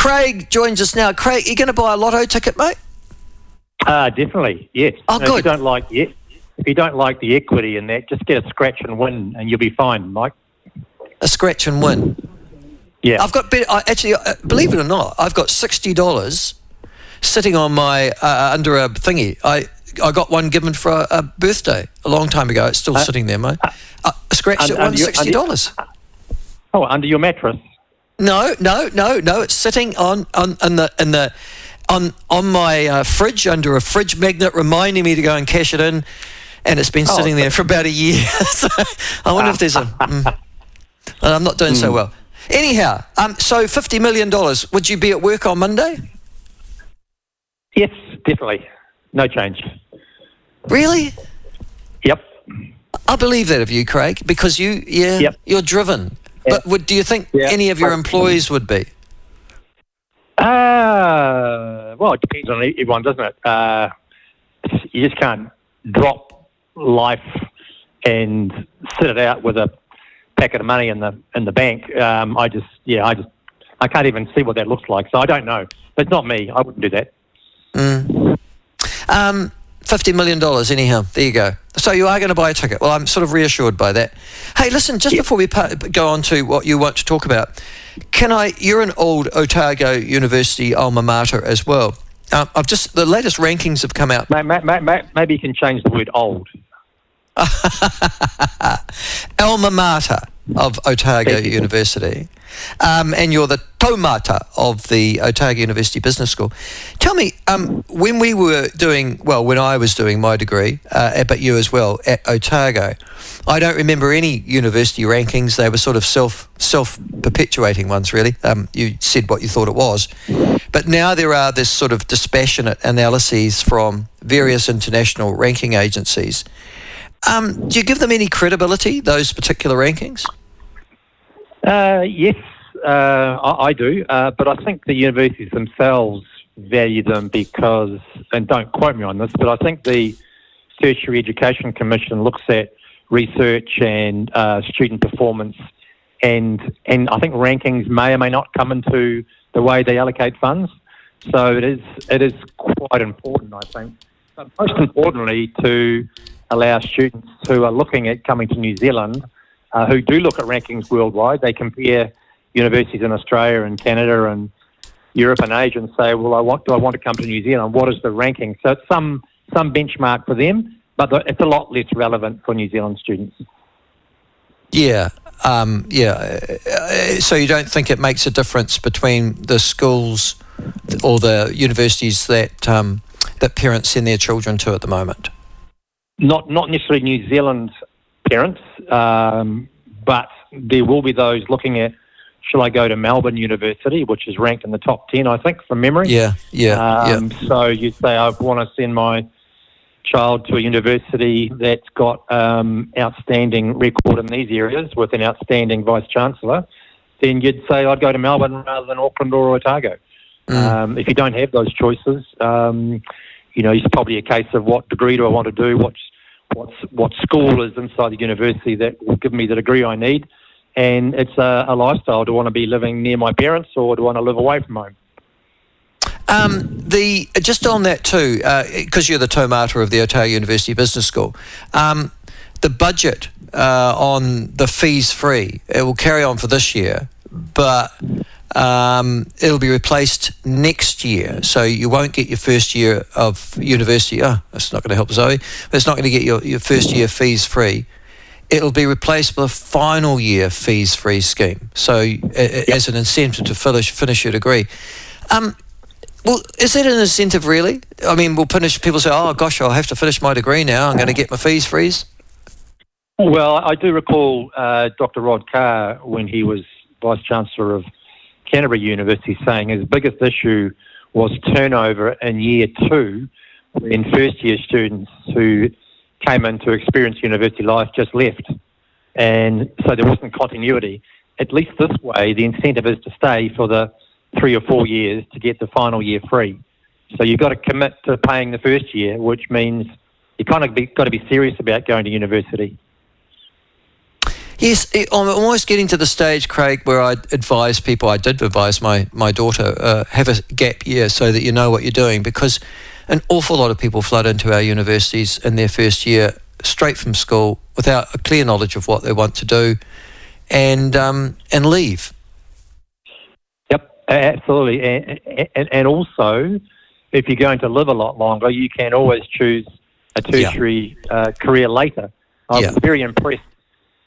Craig joins us now. Craig, are you going to buy a lotto ticket, mate? Definitely, yes. Oh, good. If you don't like the equity in that, just get a scratch and win, and you'll be fine, Mike. A scratch and win. Yeah. I've got believe it or not, I've got $60 sitting on my under a thingy. I got one given for a birthday a long time ago. It's still sitting there, mate. A scratch that won $60. Under your mattress? No. It's sitting on my fridge under a fridge magnet, reminding me to go and cash it in, and it's been sitting there for about a year. So I wonder if there's I'm not doing so well. Anyhow, so $50 million. Would you be at work on Monday? Yes, definitely. No change. Really? Yep. I believe that of you, Craig, because you're driven. Yeah. But do you think any of your employees would be? Well, it depends on everyone, doesn't it? You just can't drop life and sit it out with a packet of money in the bank. I can't even see what that looks like, so I don't know. But it's not me. I wouldn't do that. $50 million anyhow. There you go. So you are going to buy a ticket. Well, I'm sort of reassured by that. Hey, listen, just before we go on to what you want to talk about, you're an old Otago University alma mater as well. The latest rankings have come out. Maybe you can change the word old. Alma mater of Otago University. And you're the taumata of the Otago University Business School. Tell me, when I was doing my degree, but you as well, at Otago, I don't remember any university rankings. They were sort of self-perpetuating ones, really. You said what you thought it was. But now there are this sort of dispassionate analyses from various international ranking agencies. Do you give them any credibility, those particular rankings? Yes, I do, but I think the universities themselves value them because, and don't quote me on this, but I think the Tertiary Education Commission looks at research and student performance, and I think rankings may or may not come into the way they allocate funds. So it is quite important, I think. But most importantly, to allow students who are looking at coming to New Zealand, who do look at rankings worldwide, they compare universities in Australia and Canada and Europe and Asia and say, well, do I want to come to New Zealand? What is the ranking? So it's some benchmark for them, but it's a lot less relevant for New Zealand students. Yeah. So you don't think it makes a difference between the schools or the universities that parents send their children to at the moment? Not necessarily New Zealand parents, but there will be those looking at, shall I go to Melbourne University, which is ranked in the top 10, I think, from memory. Yeah. So you say, I want to send my child to a university that's got outstanding record in these areas with an outstanding vice-chancellor, then you'd say I'd go to Melbourne rather than Auckland or Otago. If you don't have those choices, it's probably a case of what degree do I want to do, what school is inside the university that will give me the degree I need, and it's a lifestyle. Do I want to be living near my parents or do I want to live away from home? Just on that too, because you're the taumata of the Otago University Business School, the budget on the fees free, it will carry on for this year, but it'll be replaced next year, so you won't get your first year of university. That's not going to help Zoe, but it's not going to get your first year fees free. It'll be replaced with a final year fees free scheme, so as an incentive to finish your degree. Well, is that an incentive really? I mean, will people say, oh gosh, I'll have to finish my degree now, I'm going to get my fees freeze? Well, I do recall Dr. Rod Carr, when he was Vice-Chancellor of Canterbury University, saying his biggest issue was turnover in year 2, when first-year students who came in to experience university life just left. And so there wasn't continuity. At least this way, the incentive is to stay for the 3 or 4 years to get the final year free. So you've got to commit to paying the first year, which means you kind of got to be serious about going to university. Yes, I'm almost getting to the stage, Craig, where I did advise my daughter, have a gap year so that you know what you're doing, because an awful lot of people flood into our universities in their first year straight from school without a clear knowledge of what they want to do, and leave. Yep, absolutely. And also, if you're going to live a lot longer, you can always choose a tertiary career later. I was very impressed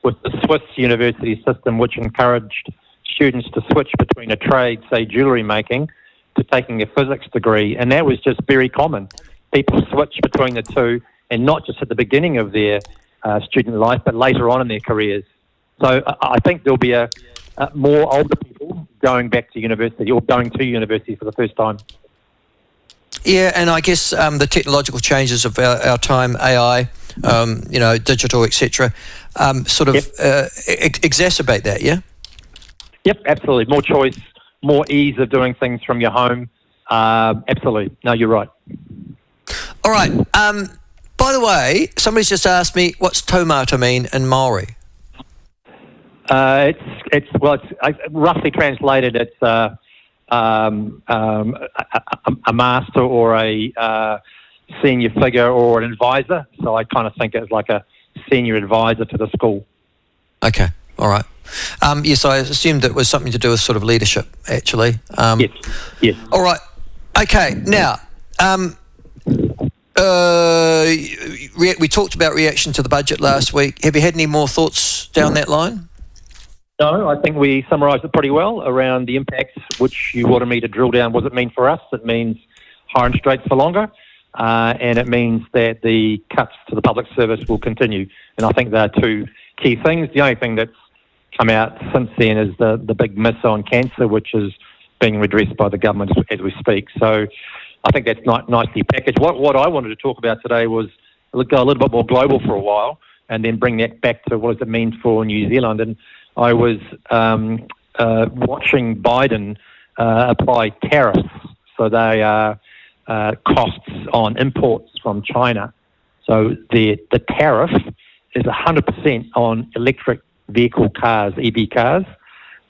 with the Swiss university system, which encouraged students to switch between a trade, say jewellery making, to taking a physics degree, and that was just very common. People switch between the two, and not just at the beginning of their student life, but later on in their careers. So I think there'll be a more older people going back to university or going to university for the first time. Yeah, and I guess the technological changes of our time, AI, digital, etc., sort of exacerbate that, yeah? Yep, absolutely. More choice, more ease of doing things from your home. Absolutely. No, you're right. All right. By the way, somebody's just asked me, what's taumata mean in Maori? It's roughly translated, it's a master or a senior figure or an advisor. So I kind of think it's like a senior advisor to the school. Okay, all right. Yes, I assumed it was something to do with sort of leadership, actually. Yes. All right. Okay, now, we talked about reaction to the budget last week. Have you had any more thoughts down that line? No, I think we summarised it pretty well around the impacts, which you wanted me to drill down. What does it mean for us? It means higher interest rates for longer, and it means that the cuts to the public service will continue. And I think there are two key things. The only thing that's come out since then is the big miss on cancer, which is being redressed by the government as we speak. So I think that's nicely packaged. What I wanted to talk about today was go a little bit more global for a while and then bring that back to what does it mean for New Zealand. And I was watching Biden apply tariffs. So they are costs on imports from China. So the tariff is 100% on electric vehicle cars, EV cars.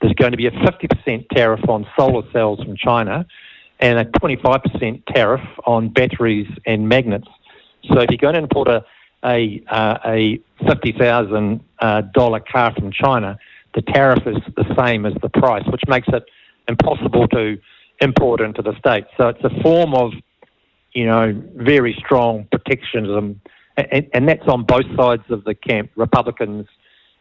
There's going to be a 50% tariff on solar cells from China and a 25% tariff on batteries and magnets. So if you're going to import a $50,000 car from China, the tariff is the same as the price, which makes it impossible to import into the States. So it's a form of, very strong protectionism, and that's on both sides of the camp, Republicans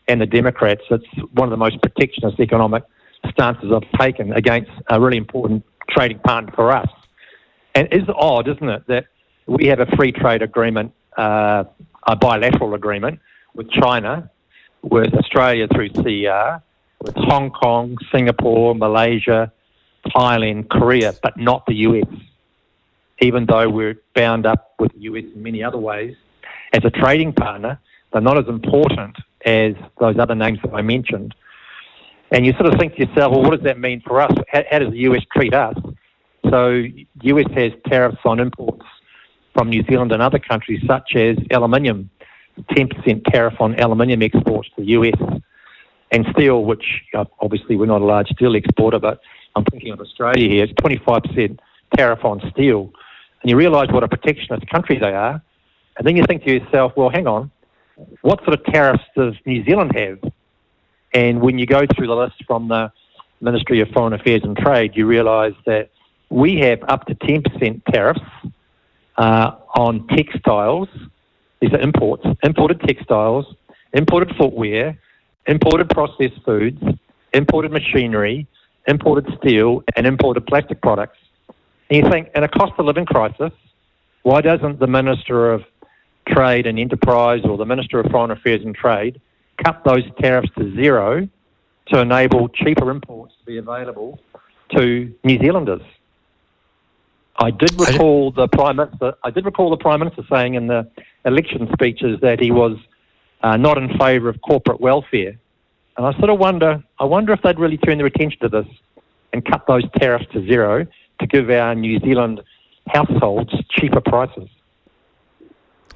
and the Democrats. It's one of the most protectionist economic stances I've taken against a really important trading partner for us. And it's odd, isn't it, that we have a free trade agreement, a bilateral agreement with China, with Australia through CER, with Hong Kong, Singapore, Malaysia, Thailand, Korea, but not the US, even though we're bound up with the US in many other ways. As a trading partner, they're not as important as those other names that I mentioned. And you sort of think to yourself, well, what does that mean for us? How does the US treat us? So the US has tariffs on imports from New Zealand and other countries, such as aluminium, 10% tariff on aluminium exports to the US, and steel, which obviously we're not a large steel exporter, but I'm thinking of Australia here, it's 25% tariff on steel. And you realise what a protectionist country they are, and then you think to yourself, well, hang on, what sort of tariffs does New Zealand have? And when you go through the list from the Ministry of Foreign Affairs and Trade, you realise that we have up to 10% tariffs on textiles. These are imports, imported textiles, imported footwear, imported processed foods, imported machinery, imported steel, and imported plastic products. And you think, in a cost of living crisis, why doesn't the Minister of Trade and Enterprise or the Minister of Foreign Affairs and Trade cut those tariffs to zero to enable cheaper imports to be available to New Zealanders? I did recall the Prime Minister saying in the election speeches that he was not in favour of corporate welfare, and I sort of wonder if they'd really turn their attention to this and cut those tariffs to zero to give our New Zealand households cheaper prices.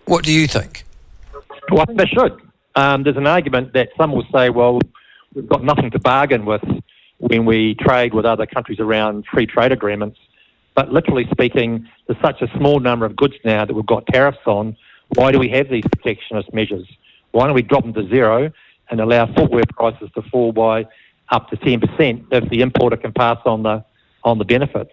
What do you think? Well, I think they should. there's an argument that some will say, well, we've got nothing to bargain with when we trade with other countries around free trade agreements. But literally speaking, there's such a small number of goods now that we've got tariffs on. Why do we have these protectionist measures? Why don't we drop them to zero and allow footwear prices to fall by up to 10% if the importer can pass on the benefits?